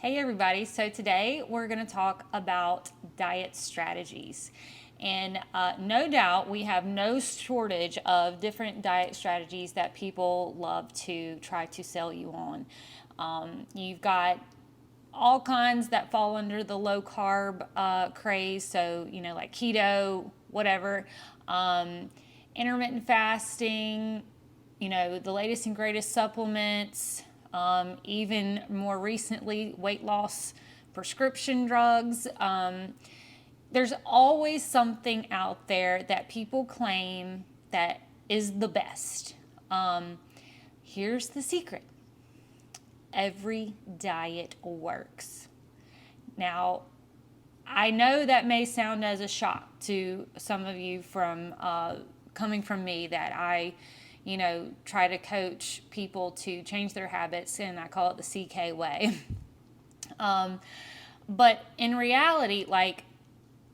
Hey everybody, so today we're going to talk about diet strategies. And no doubt we have no shortage of different diet strategies that people love to try to sell you on. You've got all kinds that fall under the low carb craze, so like keto, whatever, intermittent fasting, the latest and greatest supplements, even more recently, weight loss prescription drugs. There's always something out there that people claim that is the best. Here's the secret: every diet works. Now, I know that may sound as a shock to some of you from coming from me, that I try to coach people to change their habits, and I call it the CK way. But in reality, like,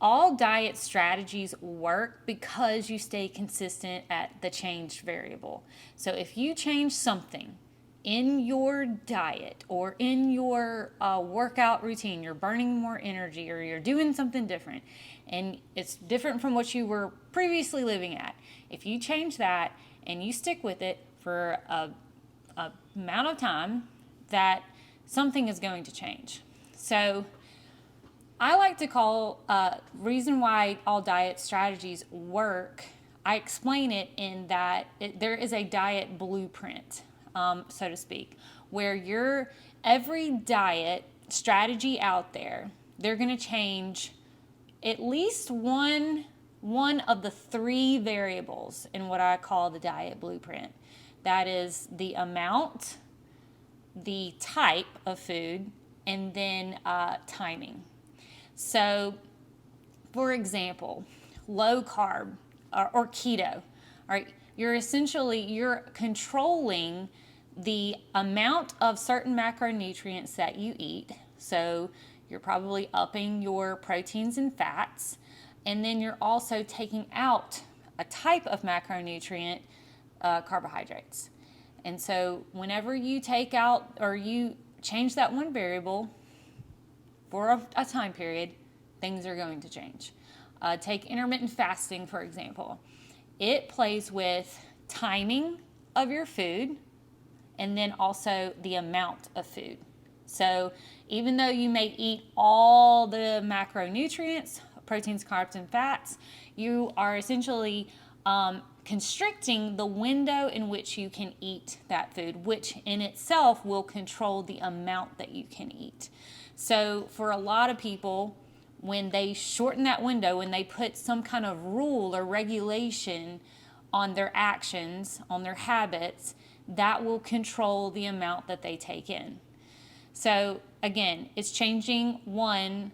all diet strategies work because you stay consistent at the changed variable. So if you change something in your diet or in your workout routine, you're burning more energy or you're doing something different, and it's different from what you were previously living at. If you change that and you stick with it for a amount of time, that something is going to change. So I like to call reason why all diet strategies work. I explain it in that there is a diet blueprint, so to speak, where every diet strategy out there, they're going to change at least one of the three variables in what I call the diet blueprint. That is the amount, the type of food, and then timing. So, for example, low carb or keto, all right, you're controlling the amount of certain macronutrients that you eat. So you're probably upping your proteins and fats, and then you're also taking out a type of macronutrient, carbohydrates. And so whenever you take out or you change that one variable for a time period, things are going to change. Take intermittent fasting, for example. It plays with timing of your food and then also the amount of food. So even though you may eat all the macronutrients, proteins, carbs, and fats, you are essentially constricting the window in which you can eat that food, which in itself will control the amount that you can eat. So for a lot of people, when they shorten that window, when they put some kind of rule or regulation on their actions, on their habits, that will control the amount that they take in. So again, it's changing one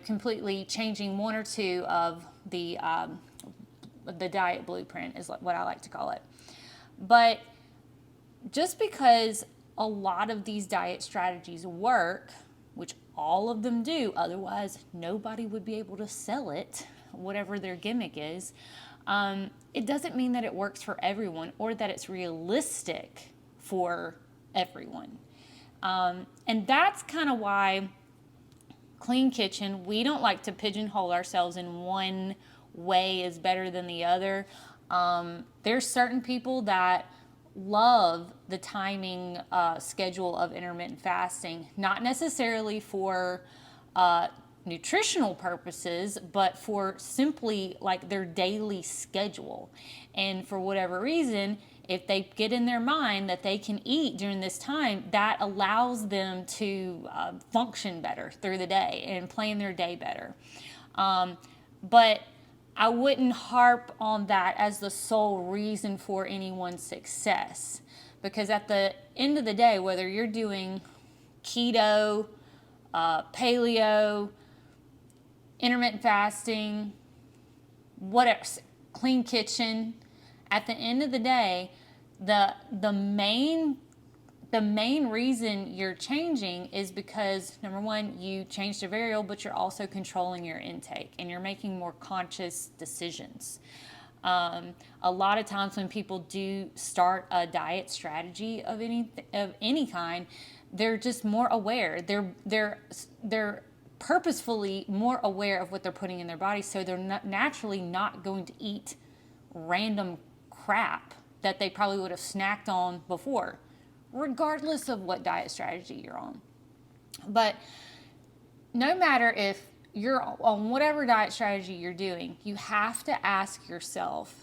completely changing one or two of the diet blueprint is what I like to call it. But just because a lot of these diet strategies work, which all of them do, otherwise nobody would be able to sell it, whatever their gimmick is, it doesn't mean that it works for everyone or that it's realistic for everyone. And that's kind of why Clean Kitchen, we don't like to pigeonhole ourselves in one way is better than the other. There's certain people that love the timing schedule of intermittent fasting, not necessarily for nutritional purposes, but for simply like their daily schedule. And for whatever reason, if they get in their mind that they can eat during this time, that allows them to function better through the day and plan their day better. But I wouldn't harp on that as the sole reason for anyone's success, because at the end of the day, whether you're doing keto, paleo, intermittent fasting, whatever, Clean Kitchen, at the end of the day, the main reason you're changing is because, number one, you changed a variable, but you're also controlling your intake and you're making more conscious decisions. A lot of times when people do start a diet strategy of any kind, they're just more aware. They're purposefully more aware of what they're putting in their body, so they're naturally not going to eat random crap that they probably would have snacked on before, regardless of what diet strategy you're on. But no matter if you're on whatever diet strategy you're doing, you have to ask yourself,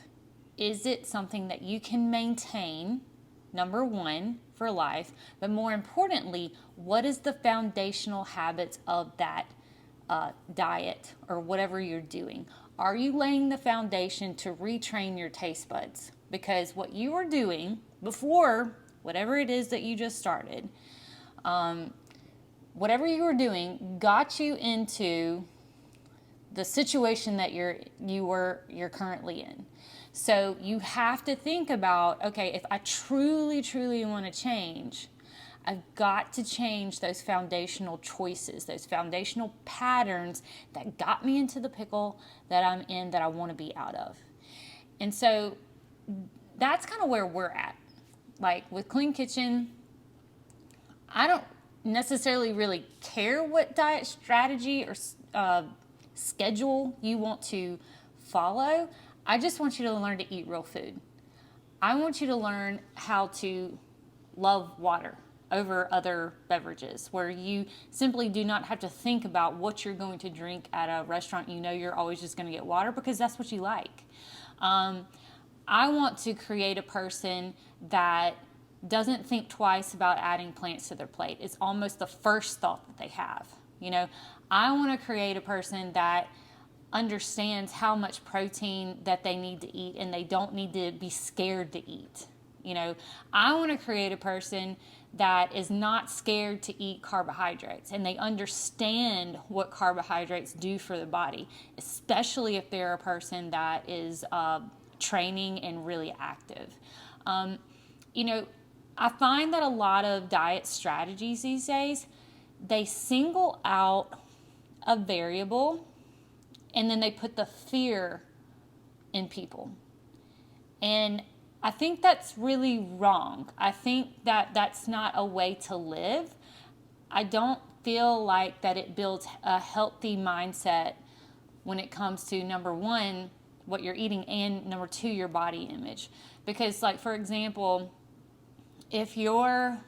is it something that you can maintain, number one, for life? But more importantly, what is the foundational habits of that diet or whatever you're doing? Are you laying the foundation to retrain your taste buds? Because what you were doing before, whatever it is that you just started, whatever you were doing got you into the situation that you're currently in. So you have to think about, okay, if I truly want to change, I've got to change those foundational choices, those foundational patterns that got me into the pickle that I'm in, that I want to be out of. And so that's kind of where we're at. Like with Clean Kitchen, I don't necessarily really care what diet strategy or schedule you want to follow. I just want you to learn to eat real food. I want you to learn how to love water over other beverages, where you simply do not have to think about what you're going to drink at a restaurant. You know you're always just going to get water because that's what you like. I want to create a person that doesn't think twice about adding plants to their plate. It's almost the first thought that they have. You know, I want to create a person that understands how much protein that they need to eat and they don't need to be scared to eat. You know, I want to create a person that is not scared to eat carbohydrates and they understand what carbohydrates do for the body, especially if they're a person that is training and really active. You know, I find that a lot of diet strategies these days, they single out a variable and then they put the fear in people. And I think that's really wrong. I think that that's not a way to live. I don't feel like that it builds a healthy mindset when it comes to, number one, what you're eating, and number two, your body image. Because, like, for example, if you're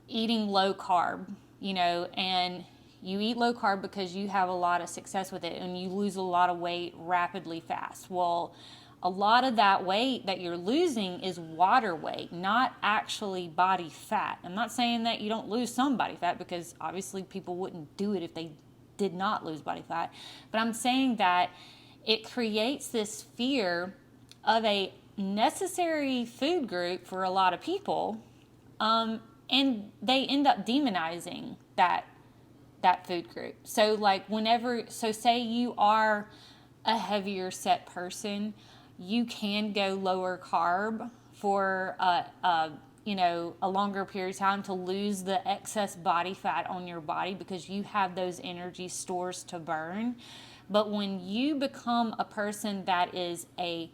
eating low carb, you know, and you eat low carb because you have a lot of success with it and you lose a lot of weight rapidly fast. Well, a lot of that weight that you're losing is water weight, not actually body fat. I'm not saying that you don't lose some body fat, because obviously people wouldn't do it if they did not lose body fat. But I'm saying that it creates this fear of a necessary food group for a lot of people, and they end up demonizing that food group. So like say you are a heavier set person, you can go lower carb for a longer period of time to lose the excess body fat on your body, because you have those energy stores to burn. But when you become a person that is a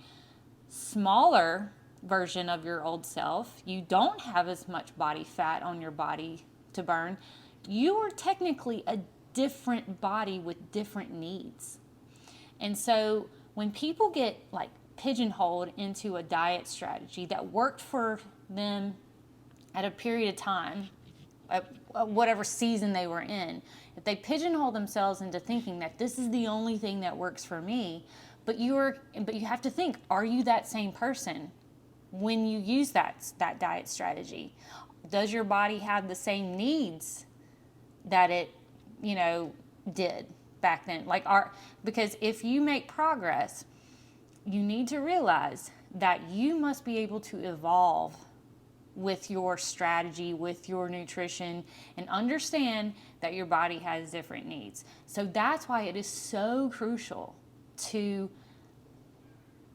smaller version of your old self, you don't have as much body fat on your body to burn, you are technically a different body with different needs. And so when people get like pigeonholed into a diet strategy that worked for them at a period of time, at whatever season they were in, if they pigeonhole themselves into thinking that this is the only thing that works for me, but you have to think, are you that same person when you use that diet strategy? Does your body have the same needs that it, did back then? Because if you make progress, you need to realize that you must be able to evolve with your strategy, with your nutrition, and understand that your body has different needs. So that's why it is so crucial to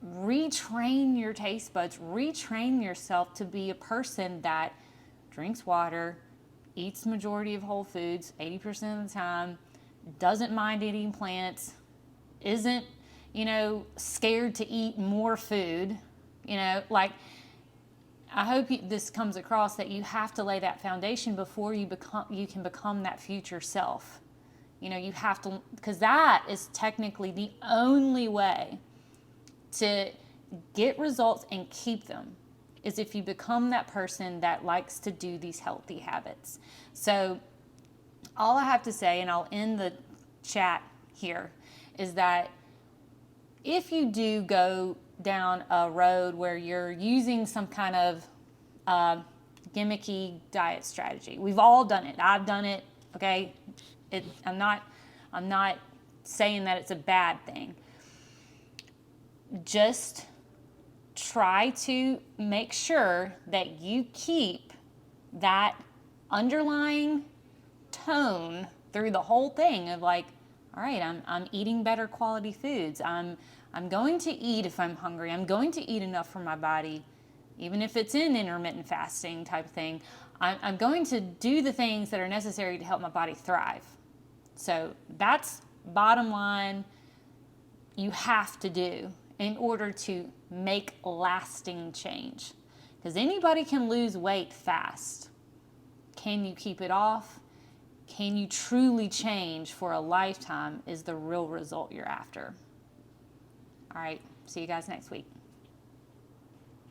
retrain your taste buds, retrain yourself to be a person that drinks water, eats the majority of whole foods 80% of the time, doesn't mind eating plants, isn't, scared to eat more food. I hope this comes across that you have to lay that foundation before you can become that future self. You have to, because that is technically the only way to get results and keep them, is if you become that person that likes to do these healthy habits. So all I have to say, and I'll end the chat here, is that if you do go down a road where you're using some kind of gimmicky diet strategy, we've all done it. I've done it. Okay, I'm not saying that it's a bad thing. Just try to make sure that you keep that underlying tone through the whole thing of like, all right, I'm eating better quality foods. I'm going to eat if I'm hungry. I'm going to eat enough for my body, even if it's in intermittent fasting type thing. I'm going to do the things that are necessary to help my body thrive. So that's bottom line. You have to do in order to make lasting change. Because anybody can lose weight fast. Can you keep it off? Can you truly change for a lifetime is the real result you're after. All right, see you guys next week.